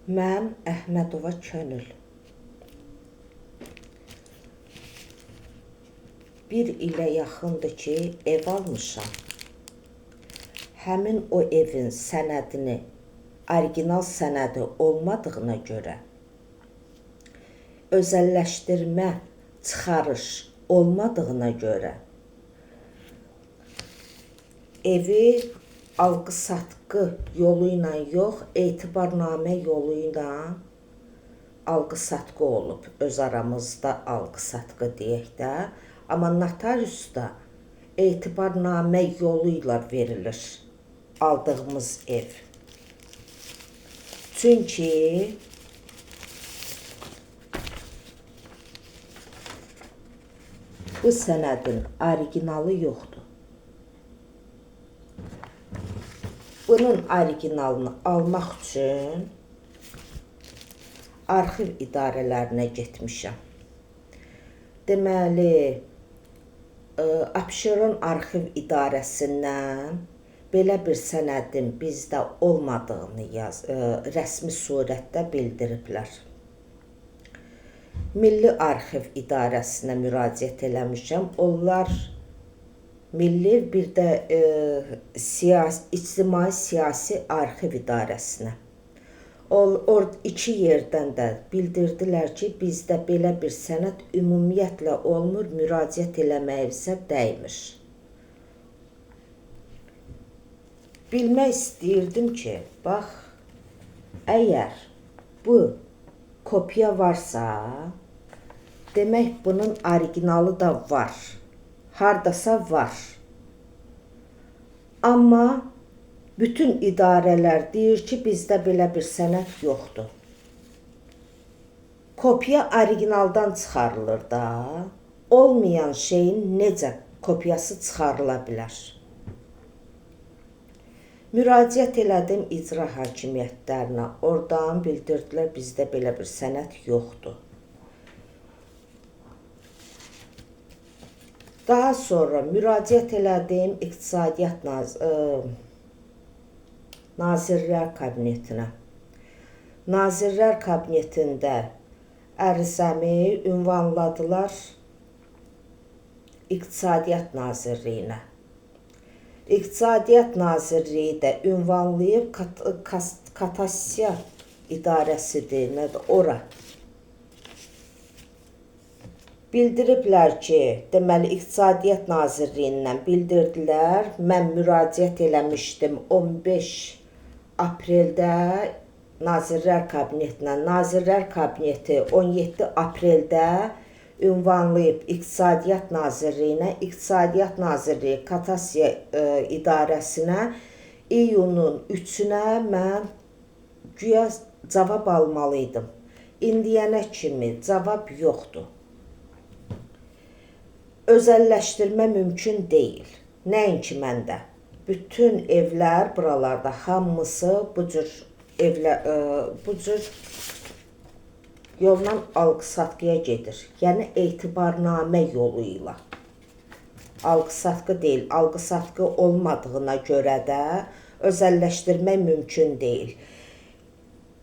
Mən Əhmədova Könül. Bir ilə yaxındır ki, ev almışam. Həmin o evin sənədini, orijinal sənədi olmadığına görə, özəlləşdirmə, çıxarış olmadığına görə, evi alqı-satqı yolu ilə yox, etibarnamə yolu ilə alqı-satqı olub. Öz aramızda alqı-satqı deyək də, amma notariusda etibarnamə yolu ilə verilir aldığımız ev. Çünki bu sənədin orijinalı yoxdur. Bunun orijinalını almaq üçün arxiv idarələrinə getmişəm. Deməli, Abşeron arxiv idarəsindən belə bir sənədin bizdə olmadığını rəsmi surətdə bildiriblər. Milli Arxiv İdarəsinə müraciət eləmişəm. Onlar milli, bir də ictimai-siyasi arxiv idarəsinə. İki yerdən də bildirdilər ki, bizdə belə bir sənəd ümumiyyətlə olmur, müraciət eləməyimizə dəymir. Bilmək istəyirdim ki, bax, əgər bu kopya varsa, demək bunun orijinalı da var. Hardasa var. Amma bütün idarələr deyir ki, bizdə belə bir sənəd yoxdur. Kopya orijinaldan çıxarılır da, olmayan şeyin necə kopyası çıxarıla bilər? Müraciət elədim icra hakimiyyətlərinə. Oradan bildirdilər, bizdə belə bir sənəd yoxdur. Daha sonra müraciət elədim İqtisadiyyat Nazirlər Kabinetinə. Nazirlər Kabinetində ərizəmi ünvanladılar İqtisadiyyat Nazirliyinə. İqtisadiyyat Nazirliyi də ünvanlayıb Kassasiya İdarəsidir, nədir, ora. Bildiriblər ki, deməli, İqtisadiyyat Nazirliyindən bildirdilər, mən müraciət eləmişdim 15 apreldə Nazirlər Kabinetinə. Nazirlər Kabineti 17 apreldə ünvanlayıb İqtisadiyyat Nazirliyinə, İqtisadiyyat Nazirliyi Kassasiya İdarəsinə iyunun 3-ünə mən güya cavab almalıydım. İndiyənə kimi cavab yoxdur. Özəlləşdirmə mümkün deyil. Nəinki məndə. Bütün evlər buralarda, hamısı bu cür yolla alqı-satqıya gedir. Yəni etibarnamə yolu ilə. Alqı-satqı deyil. Alqı-satqı olmadığına görə də özəlləşdirmək mümkün deyil.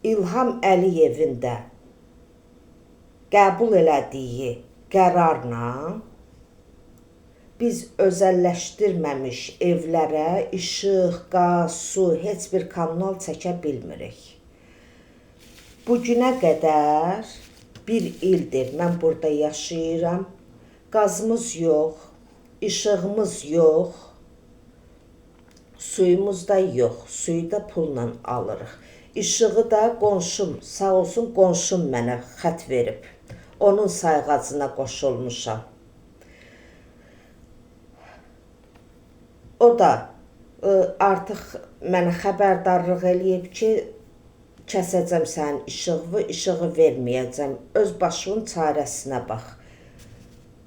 İlham Əliyevin də qəbul elədiyi qərarla biz özəlləşdirməmiş evlərə işıq, qaz, su, heç bir kommunal çəkə bilmirik. Bugünə qədər bir ildir mən burada yaşayıram. Qazımız yox, işığımız yox, suyumuz da yox. Suyu da pulla alırıq. İşığı da qonşum, sağ olsun qonşum mənə xət verib. Onun sayğacına qoşulmuşam. O da artıq mənə xəbərdarlıq eləyib ki, kəsəcəm sənin işığı verməyəcəm. Öz başının çarəsinə bax.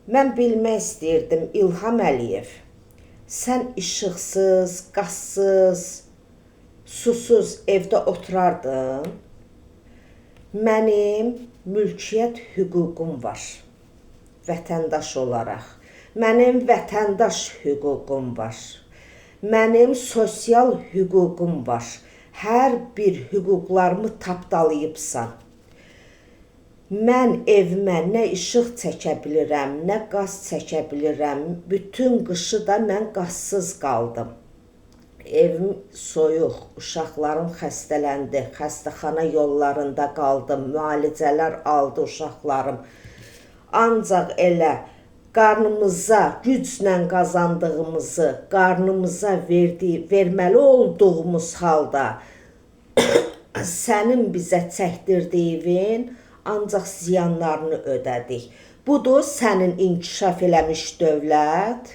Mən bilmək istəyirdim, İlham Əliyev, sən işıqsız, qazsız, susuz evdə oturardın. Mənim mülkiyyət hüququm var, vətəndaş olaraq. Mənim vətəndaş hüququm var. Mənim sosial hüququm var. hər bir hüquqlarımı tapdalayıbsan. Mən evimə nə işıq çəkə bilirəm, nə qaz çəkə bilirəm. Bütün qışı da mən qazsız qaldım. Evim soyuq, uşaqlarım xəstələndi, xəstəxana yollarında qaldım, müalicələr aldı uşaqlarım. Ancaq elə qarnımıza, güclə qazandığımızı, qarnımıza verməli olduğumuz halda sənin bizə çəkdirdiyin ancaq ziyanlarını ödədik. Budur sənin inkişaf eləmiş dövlət,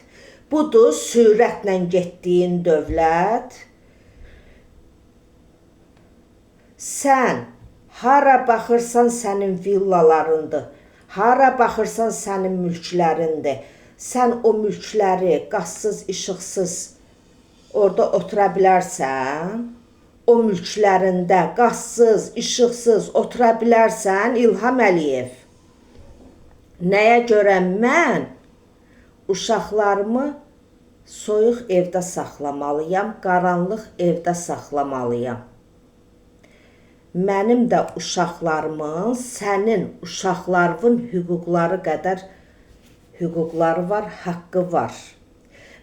budur sürətlə getdiyin dövlət. Sən hara baxırsan sənin villalarındır, hara baxırsan sənin mülklərindir. Sən o mülkləri qazsız, işıqsız orada otura bilərsən. O mülklərində qazsız, işıqsız otura bilərsən İlham Əliyev. Nəyə görə mən uşaqlarımı soyuq evdə saxlamalıyam, qaranlıq evdə saxlamalıyam. Mənim də uşaqlarımın, sənin uşaqlarının hüquqları qədər hüquqları var, haqqı var.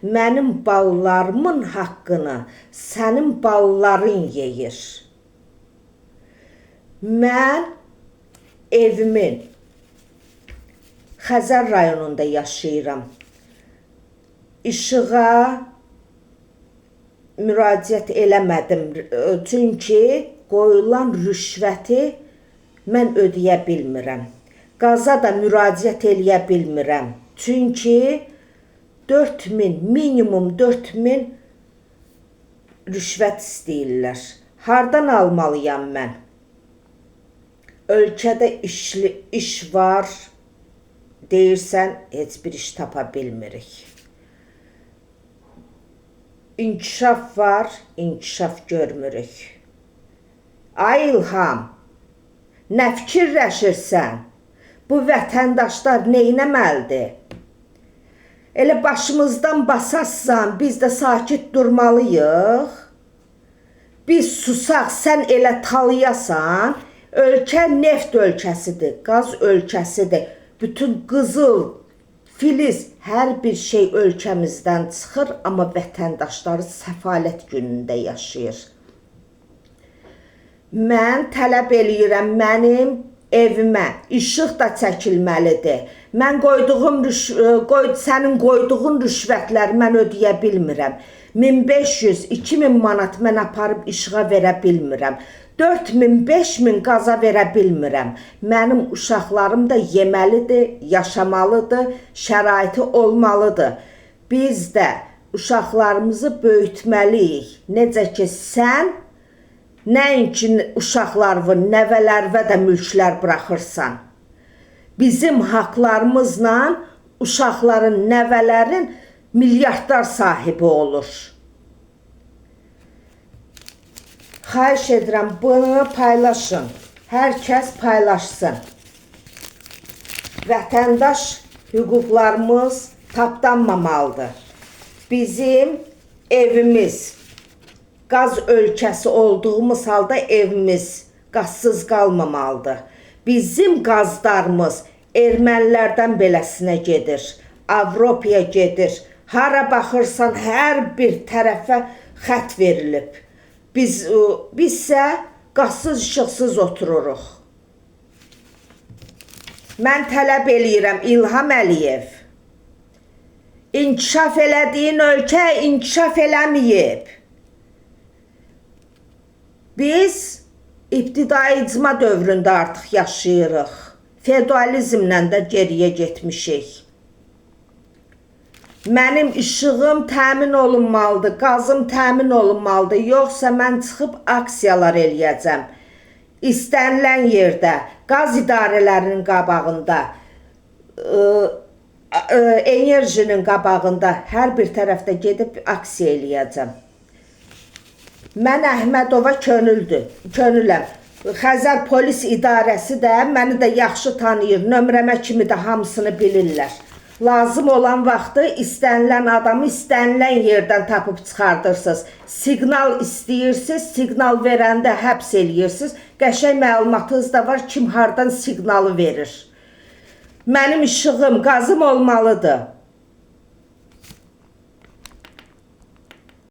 Mənim balalarımın haqqını sənin balaların yeyir. Mən evimin Xəzər rayonunda yaşayıram. İşığa müraciət eləmədim, çünki qoyulan rüşvəti mən ödəyə bilmirəm. Qaza da müraciət eləyə bilmirəm, çünki 4000, minimum 4000 rüşvət istəyirlər. Hardan almalıyam mən? Ölkədə iş var, deyirsən, heç bir iş tapa bilmirik. İnkişaf var, inkişaf görmürük. Ay İlham, nə fikirləşirsən? Bu vətəndaşlar neynəməlidir? Elə başımızdan basarsan, biz də sakit durmalıyıq. Biz susaq, sən elə talayasan, ölkə neft ölkəsidir, qaz ölkəsidir. Bütün qızıl, filiz, hər bir şey ölkəmizdən çıxır, amma vətəndaşları səfalət günündə yaşayır. Mən tələb eləyirəm, mənim evimə işıq da çəkilməlidir. Mən sənin qoyduğun rüşvətləri mən ödəyə bilmirəm. 1500-2000 manat mən aparıb işığa verə bilmirəm. 4000-5000 qaza verə bilmirəm. Mənim uşaqlarım da yeməlidir, yaşamalıdır, şəraiti olmalıdır. Biz də uşaqlarımızı böyütməliyik. Necə ki sən nəinki uşaqlarını, nəvələrvə də mülklər buraxırsan. Bizim haqlarımızla uşaqların, nəvələrin milyardlar sahibi olur. Xahiş edirəm, bunu paylaşın. Hər kəs paylaşsın. Vətəndaş hüquqlarımız tapdanmamalıdır. Bizim evimiz, qaz ölkəsi olduğumuz halda evimiz qazsız qalmamalıdır. Bizim qazlarımız ermənilərdən beləsinə gedir, Avropaya gedir. Hara baxırsan, hər bir tərəfə xət verilib. Bizsə qazsız, işıqsız otururuq. Mən tələb eləyirəm, İlham Əliyev. İnkişaf elədiyin ölkə inkişaf eləməyib. Biz İbtidai icma dövründə artıq yaşayırıq. Feodalizmlə də geriyə getmişik. Mənim işığım təmin olunmalıdır, qazım təmin olunmalıdır. Yoxsa mən çıxıb aksiyalar eləyəcəm. İstənilən yerdə, qaz idarələrinin qabağında, enerjinin qabağında hər bir tərəfdə gedib aksiya eləyəcəm. Mən Əhmədova könülləm. Xəzər polis idarəsi də məni də yaxşı tanıyır. Nömrəmə kimi də hamısını bilirlər. Lazım olan vaxtı istənilən adamı istənilən yerdən tapıb çıxardırsınız. Siqnal istəyirsiniz, siqnal verəndə həbs eləyirsiniz. Qəşəng məlumatınız da var, kim hardan siqnalı verir. Mənim işığım, qazım olmalıdır.